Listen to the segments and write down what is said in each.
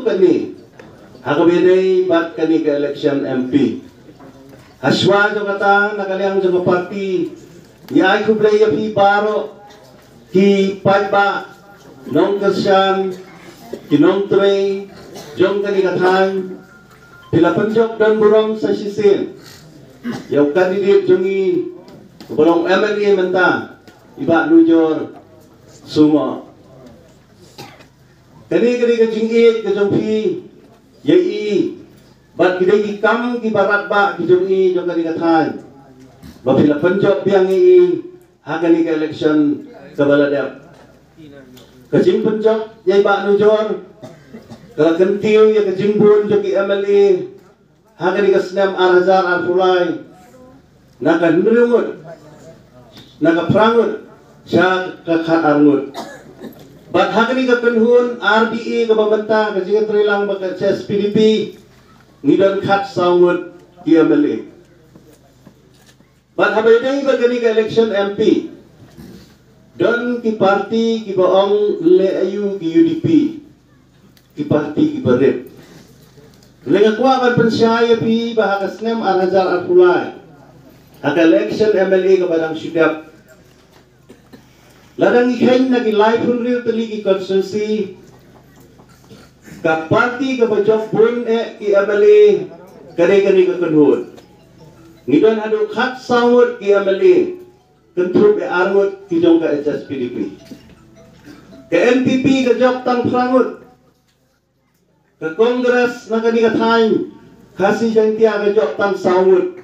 kani hakabidai bat kani ke election MP haswa jo kata nakaliang jo parti ya aku play ya pi baro ki paiba nong kasyan ki nong tre jong kani kathan pilapan jok dan burong sa sisin yaw kandidat jongi burong MLA menta iba nujor sumo kani ka jingit ka jongpi yai bat kidai ki kam ki barat ba ki jongi jong kani kathan ba pilapan jok biang hakani ka election ka baladap kajing penjok yai ba nujor kalau kentiu ya kejimbun joki MLA hakani kasnam arhazar arfulai naga nurungut naga prangut syak kakhat arngut bat hakani kapenhun RDA kabamenta kajingan trilang baka PDP ngidon khat saungut ki MLA bat habaidai bagani ka election MP don ki parti ki baong le ayu ki UDP ki parti ki barit lenga kwa kan pensyaya pi bahagas nem arhajar arfulai hak election MLA ka badang syudap ladang ikhain na ki live real tali ki konstitusi ka parti ka bajok bun ki MLA kare-kare ka kanhun ngidon hadu khat sawut ki MLA kentrup arngut ki jong ka HSPDP ka NPP ka jok tang prangut ke Kongres nakani kathain kasih jantia ke jok tang sawut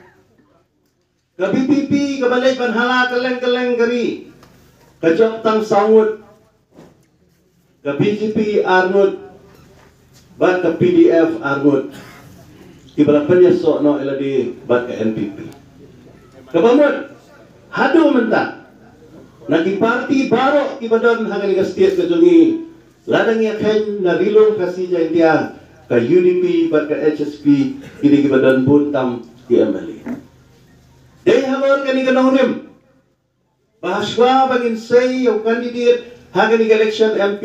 ke BPP ke balai panhala keleng-keleng gari ke jok tang sawut ke BJP arngut bat ke PDF arngut ki balapan sok no eladi bat ke NPP ke bamut hadu mentah naki parti baru ki badan hangani ke setiap ke jongi ladang yakin narilong kasih jantia ke UDP bat ke HSP kini ke badan buntam ki MLA dai hamor kani ke nongrim bahaswa bagin say yung kandidat hangani ke election MP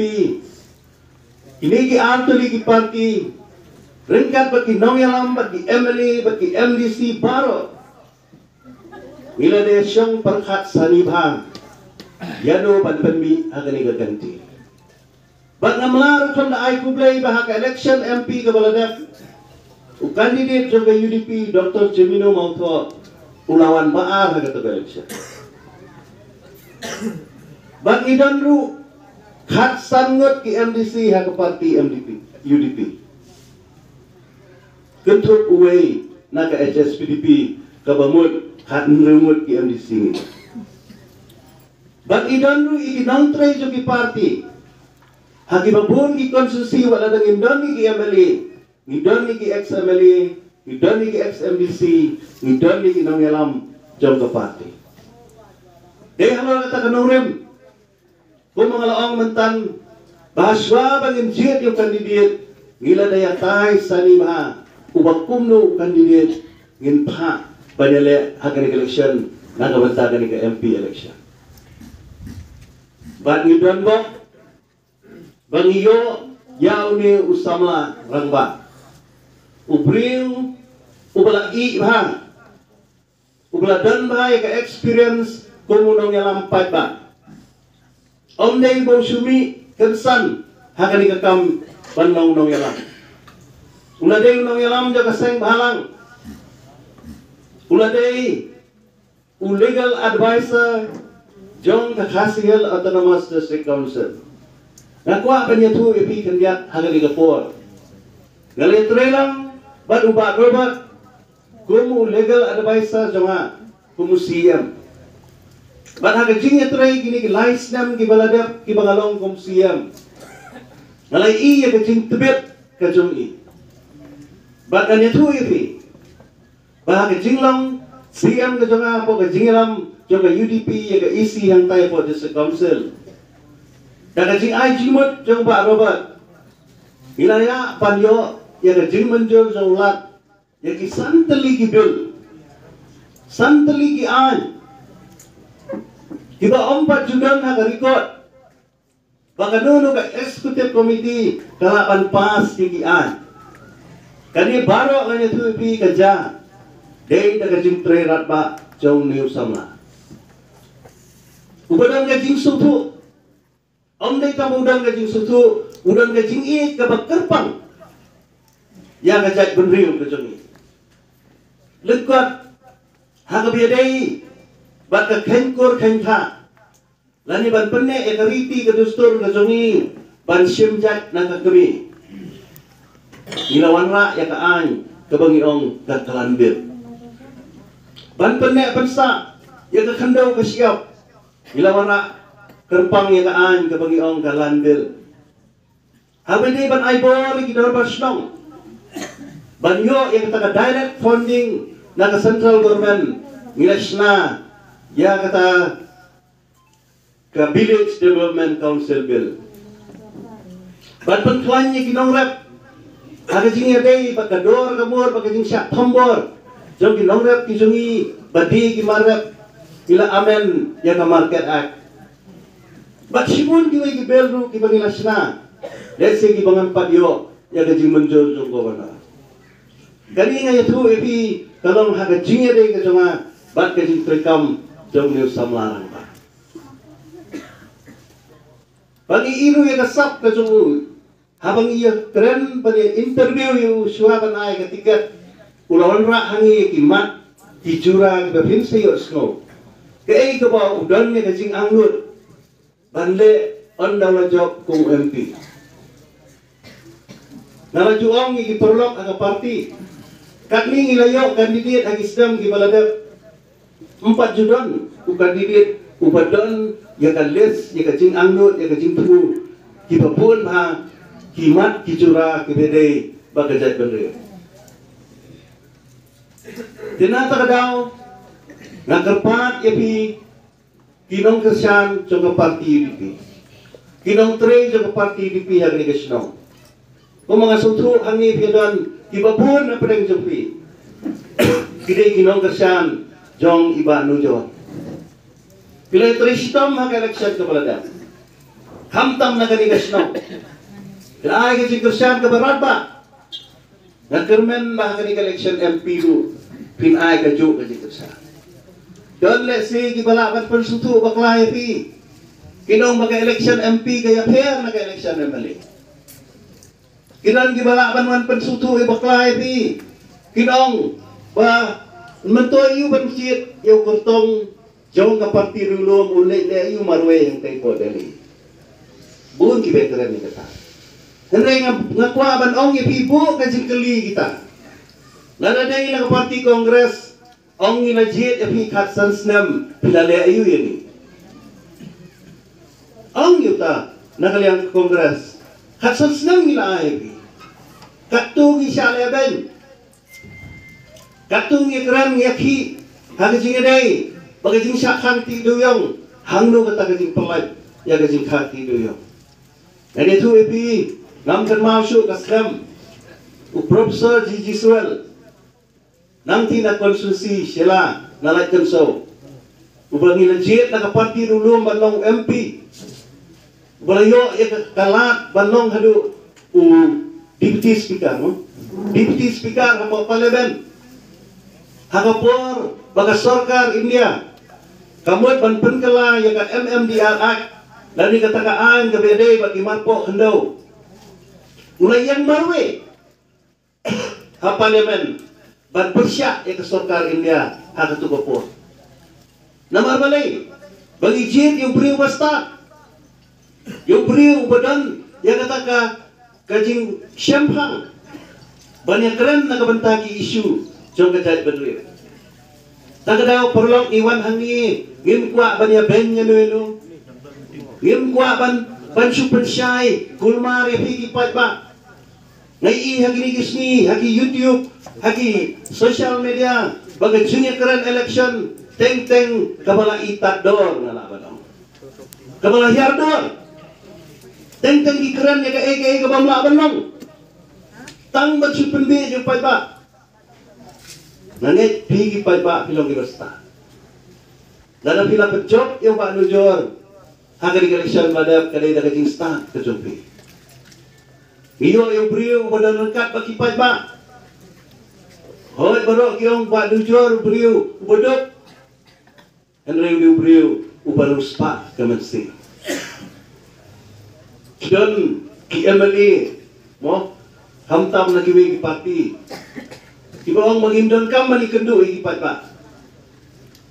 ini ki antuli ki parti ringkat bagi nongyalam bagi MLA bagi MDC baru ila de syong perkhat sanibhang yano panpanmi hangani ke ganti bat ngamlar kon da ay kublay bahak election MP ka baladap u candidate sa UDP Dr. Jemino Mautho ulawan baar haga to election bat idan ru khat sangot ki MDC haga parti MDP UDP kentuk uway na ka HSPDP ka bamut khat nrumut ki MDC bat idan ru ikinang tray jo ki parti hagi babun ki konstitusi wala dang indoni ki MLA ngidoni ki ex MLA ngidoni ki ex MDC ngidoni ki nongyalam jom ke parti deh halo kata kanurem kung mga laong mentan bahaswa bangin jit yung kandidat ngila daya tay sanima ubak kumno kandidat ngin pa banele hagan election nagabanta ka MP election bat ngidon bo bangiyo yaw ni usama rangba ubriw ubala i bang ubala dan ba ka experience kumunong yalampat ba omday bo sumi kensan hakani kakam panong nong yalam uladay nong yalam jaga seng bahalang uladay legal advisor jong kakasihel autonomous district council nakwa penyatu ipi kendiat hagani kapor galit relang bad ubat robat kumu legal advisor jonga kumu CM bad hagajing yatray gini ki lais nam ki baladap ki bangalong kumu CM ngalay iya kajing tebet kajong i bad kanyatu ipi bad hagajing lang CM kajonga po kajing lam jonga UDP yaga EC yang tayo po district council daga jing ai jimut jong ba robat ilaya panyo ya ga jing menjol jong lat ya ki santali ki bil santali ki ai kita ompat judan ha record baka nuno ka executive committee kalapan pas tigian. Kani baro kanya tuwi kaja. Day tagajing trerat ba jong niu samla. Ubadang gajing sutu. Om day tamudang gajing sutu, udang gajing i kabag kerpang. Ya kajat benriu kajong i. Lekot hagabiaday baka kenkur kenta. Lani ban penne ekariti kadustur kajong i ban simjat nakakami. Ilawan ra ya kaan kabangiong kakalanbir. Ban penne pensa ya kakandau kasiap. Ilawan ra kerpang ya kaan kabangiong kalanbir. Habis ban aibol kita bersnong. Ban yo ya kata direct funding na ka central government ngilasna ya kata ka village development council bill. Ban pengklanya kinong rep. Aga jing day pagkador kamor pagkajing syak tombor. Jom kinong rep kijungi badi kimarep ila amen ya ka market act. Bat sibun kiway kibelru kibangilasna. Let's say kibangan padyo ya kajing menjol jong governor. Kani nga yatu epi kalong haga jing day kajunga bat kajing trekam jong niu samlarang pa. Pagi iru ya kasap kajungu habang iya keren pada interview yu suhaban ay ketiga ulawan ra hangi kimat tijura kebin sayo snow kay kabaw udan ni kajing anglut banle ondaw la job kung MP nalajuang ni gitorlok aga party katning ilayo kandidat agisdam gibaladap 4 judon u kandidat ubadon ya kalis ya kajing anglut ya kajing tu kibapun ha kimat kicura kibede bagajat benre. Tinata kadaw nakarpat yapi kinong kesyan joga parti UDP. Kinong tre joga parti UDP hagni kesno. Kung mga sutu hangi piadon kibapun na pedang jompi. Kide kinong kesyan jong iba nujon. Pilay tristom hag eleksyon kabalada. Hamtam na gani kesno. Kaya kasi Kristyan kabarat ba? Nagkermen ba ka ni election MP ru? Pinay ka jo kasi Kristyan. Don let's say gibalakan persutu baklay pi. Kinong mag-election MP kaya fair na ka-election MLA. Kinong gibalakan man persutu baklay pi. Kinong ba mentoy yu ban chit yu kurtong jong ka parti rulom ulay le yu marwe yang kay po dali. Buon kibeteren ni kata. Henry nga kwa ban ong ipipo kajing kali kita. Nadaday na parti kongres ong inajit api katsan snem pilale ayu yani. Ong yuta nakaliang kongres katsan snem nila ayi. Katugi siya leben. Katugi kran yaki hagajing day bagajing siya kanti duyong hangno kata kajing pelaj ya kajing kanti duyong. Dan itu ipi Namkan masuk kasram Profesor Gigi Swell Nanti na konstitusi sila nalaikan so Ubangi legit na kaparti rulong banong MP Balayo ya kalat banong hadu Deputy Speaker no? Deputy Speaker hamo parliament Hakapor baga Sarkar India Kamut banpen kala ya ka MMDR Act Dan dikatakaan kabede bagi marpo hendaw Mulai yang marwe ha parlimen ban persya ya ke Sarkar India ha katugapo namar balay bagi jit yung priu basta yung priu badan ya kata ka kajing siyamhang banyak keren nakabantagi isu jong kajat benrir tagadaw perlong iwan hangi ngimkwa banyak benya nueno ngimkwa ban supensyay kulmari pigi pa Ngai hagi ni gisni, hagi YouTube, hagi social media, bagai junior keren election, teng kabala itat dor ngalaban dong. Kabala hiar dor. Teng di keren ya ke kabamla banong. Tang bat supendi yung paiba. Nanget pigi paiba pilong ibasta. Dana pila pecok yung pak nujor. Hagari election pada kadai dah kajing start kejumpi. Iyo yung beriu pada lengkap bagi pajak. Hoi barok yung ba dujur beriu bodok. Henry beriu ubaru spa kemensi. Dan KMLA mo hamtam lagi wigi parti. Iba orang magindon kam mali kendu wigi pajak.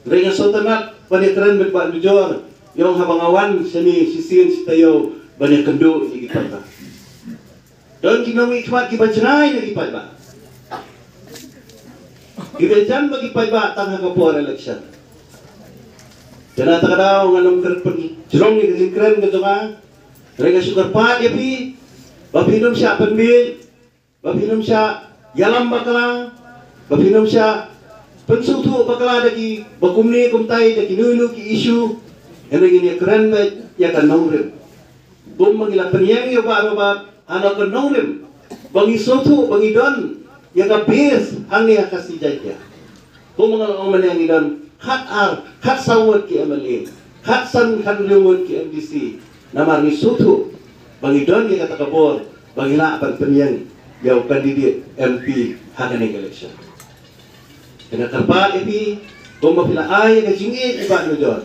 Renga sotanat pada keren berbuat dujur. Yung habangawan sini sisin sitayo banyak kendu wigi pajak. Dan kinawi kuat kibajenay lagi pajak. Gibejan bagi pajak tangga kapur election. Jangan tak ada orang kerpen jerong ni keren gitu kan. Mereka suka pat ya pi. Bapinum siya penbil. Bapinum siya yalam bakala. Bapinum siya pensutu bakala daki bakumni kumtai daki nulu ki isu. Yang ini keren bet ya kan nongrim. Bum mangila penyang yo ba anak kan nongrim. Bangi sotu bangi don yang kabis ang niya kasi jaya. Bum mangal ang manang idon kat sawat ki MLA. Kat san kan lumut ki MDC. Namar ni sotu bangi don yang kata kabor bangi la pan penyang yaw kandidat MP hangane election. Kena terpat epi bum mapila ay ka jingit iba no jod.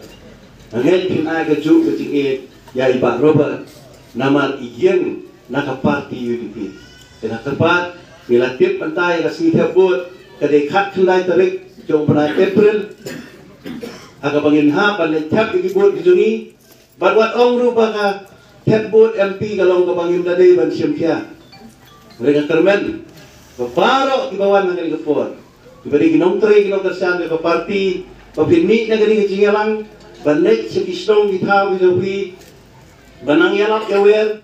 Ang helpin ay ka ju ka jingit ya iba Robert namar iyen nakaparti UDP. Kena terpat milatip pantay kasi hebut kadai kat kendai tarik jong panai April aga bangin ha panai tap igibut gijungi badwat ong rupa ka hebut MP kalong ka bangin dadai ban siamkia mereka kermen baparo ibawan ng gapor ibari ginong tre ginong kasyan ka parti papinmi na gani gijingalang banek sa kisnong gitaw gidawi banang yalak yawer